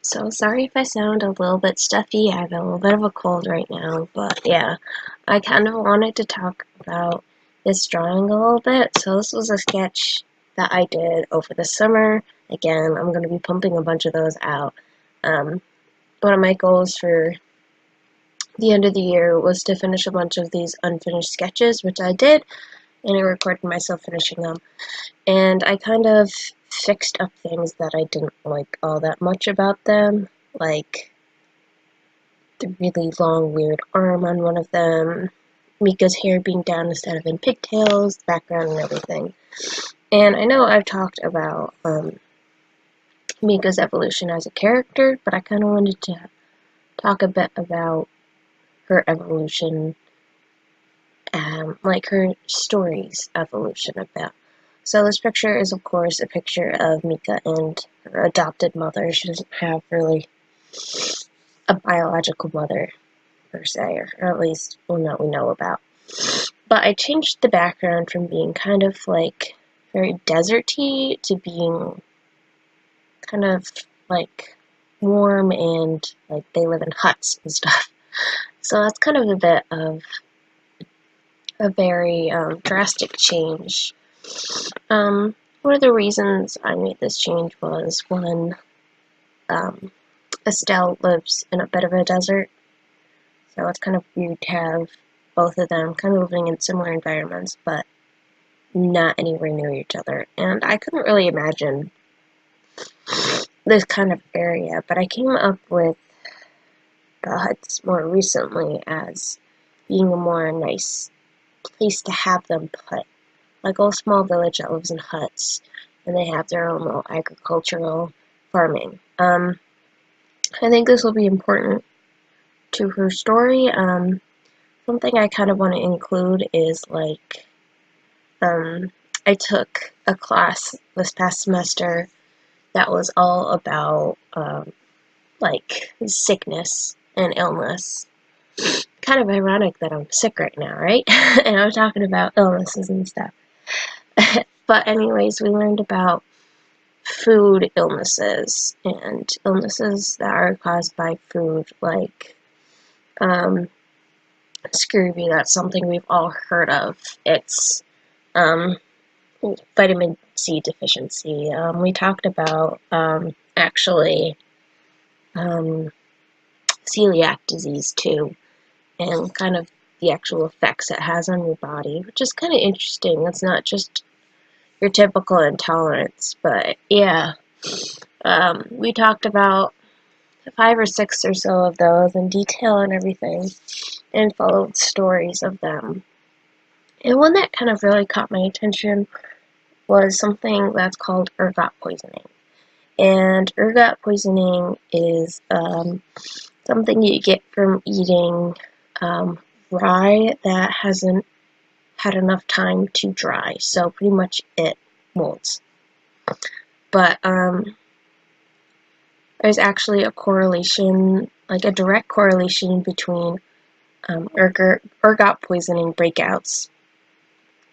So sorry if I sound a little bit stuffy. I have a little bit of a cold right now, but yeah, I kind of wanted to talk about this drawing a little bit. So this was a sketch that I did over the summer. Again, I'm going to be pumping a bunch of those out. Um, One of my goals for the end of the year was to finish a bunch of these unfinished sketches, which I did, and I recorded myself finishing them. And I kind of fixed up things that I didn't like all that much about them, like the really long, weird arm on one of them, Mika's hair being down instead of in pigtails, the background and everything. And I know I've talked about Mika's evolution as a character, but I kind of wanted to talk a bit about her evolution, like her story's evolution a bit. So this picture is, of course, a picture of Mika and her adopted mother. She doesn't have really a biological mother, per se, or at least one that we know about. But I changed the background from being kind of like very deserty to being kind of like warm and like they live in huts and stuff. So that's kind of a bit of a very drastic change. One of the reasons I made this change was when Estelle lives in a bit of a desert, so it's kind of weird to have both of them kind of living in similar environments, but not anywhere near each other. And I couldn't really imagine this kind of area, but I came up with the huts more recently as being a more nice place to have them put. Like a small village that lives in huts, and they have their own little agricultural farming. I think this will be important to her story. Something I kind of want to include is like, I took a class this past semester that was all about like sickness and illness. Kind of ironic that I'm sick right now, right? And I'm talking about illnesses and stuff. But anyways, we learned about food illnesses and illnesses that are caused by food, like scurvy. That's something we've all heard of. It's vitamin C deficiency. We talked about actually celiac disease too, and kind of the actual effects it has on your body, which is kind of interesting. It's not just your typical intolerance, but yeah. We talked about 5 or 6 or so of those in detail and everything, and followed stories of them. And one that kind of really caught my attention was something that's called ergot poisoning. And ergot poisoning is something you get from eating rye that hasn't had enough time to dry, so pretty much it molds. But there's actually a correlation, like a direct correlation between ergot poisoning breakouts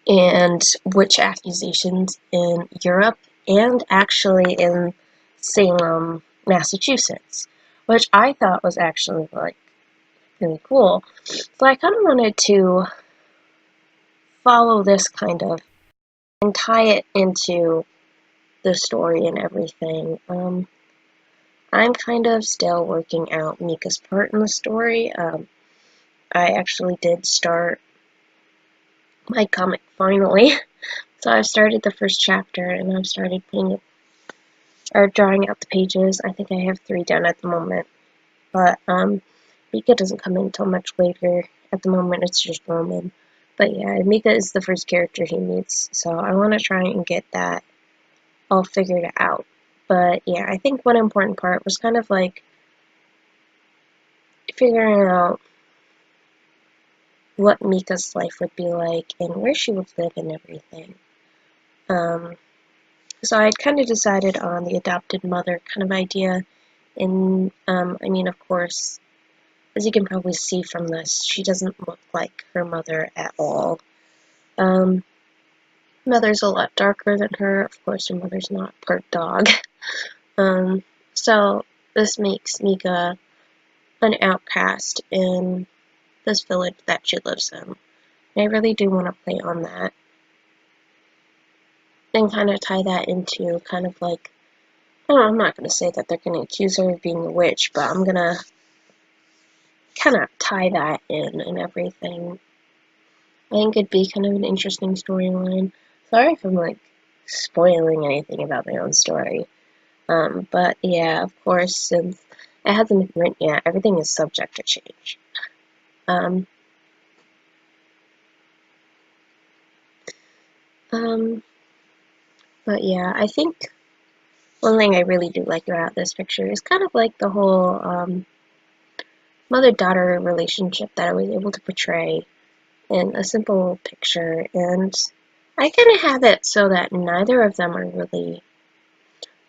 and witch accusations in Europe and actually in Salem, Massachusetts, which I thought was actually like really cool. So I kind of wanted to follow this kind of and tie it into the story and everything. I'm kind of still working out Mika's part in the story. I actually did start my comic finally. So I've started the first chapter and I've started putting it, or drawing out the pages. I think I have 3 done at the moment. But Mika doesn't come in until much later. At the moment it's just Roman. But yeah, Mika is the first character he meets, so I want to try and get that all figured out. But yeah, I think one important part was kind of like figuring out what Mika's life would be like and where she would live and everything. So I'd kind of decided on the adopted mother kind of idea, and I mean, of course, as you can probably see from this, she doesn't look like her mother at all. Mother's a lot darker than her. Of course, her mother's not part dog. So this makes Mika an outcast in this village that she lives in. And I really do want to play on that and kind of tie that into kind of like, I don't know, I'm not going to say that they're going to accuse her of being a witch, but I'm going to kind of tie that in and everything. I think it'd be kind of an interesting storyline. Sorry if I'm like spoiling anything about my own story. But yeah, of course, since it hasn't been written yet, everything is subject to change. Um, but yeah, I think one thing I really do like about this picture is kind of like the whole mother-daughter relationship that I was able to portray in a simple picture, and I kind of have it so that neither of them are really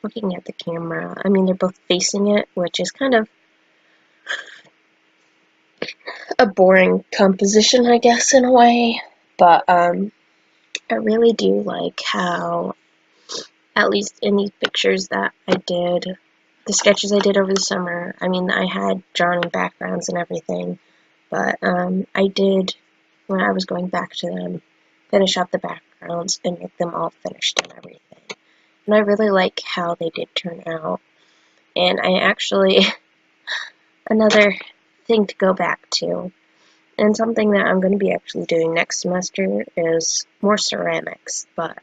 looking at the camera. I mean, they're both facing it, which is kind of a boring composition, I guess, in a way. But I really do like how, at least in these pictures that I did, the sketches I did over the summer, I mean, I had drawn in backgrounds and everything, but I did, when I was going back to them, finish up the backgrounds and make them all finished and everything. And I really like how they did turn out. And I actually, another thing to go back to, and something that I'm going to be actually doing next semester is more ceramics, but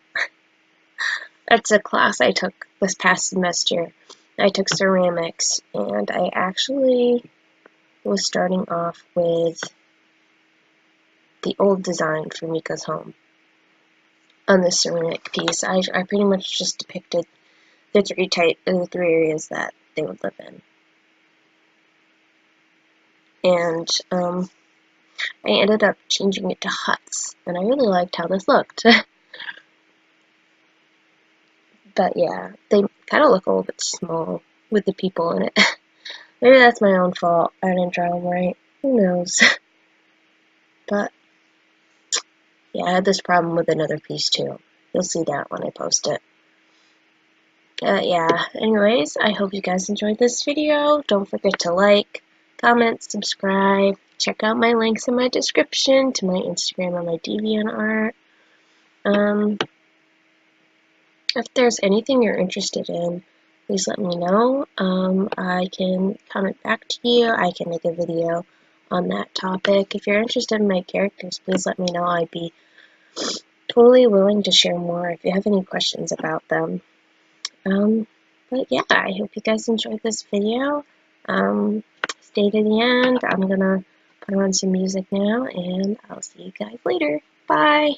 that's a class I took this past semester. I took ceramics, and I actually was starting off with the old design for Mika's home on this ceramic piece. I pretty much just depicted the three areas that they would live in. And I ended up changing it to huts, and I really liked how this looked. But yeah, they kind of look a little bit small with the people in it. Maybe that's my own fault. I didn't draw them right. Who knows? But yeah, I had this problem with another piece too. You'll see that when I post it. Yeah, anyways, I hope you guys enjoyed this video. Don't forget to like, comment, subscribe. Check out my links in my description to my Instagram and my DeviantArt. If there's anything you're interested in, please let me know. I can comment back to you. I can make a video on that topic. If you're interested in my characters, please let me know. I'd be totally willing to share more if you have any questions about them. But yeah, I hope you guys enjoyed this video. Stay to the end. I'm gonna put on some music now, and I'll see you guys later. Bye!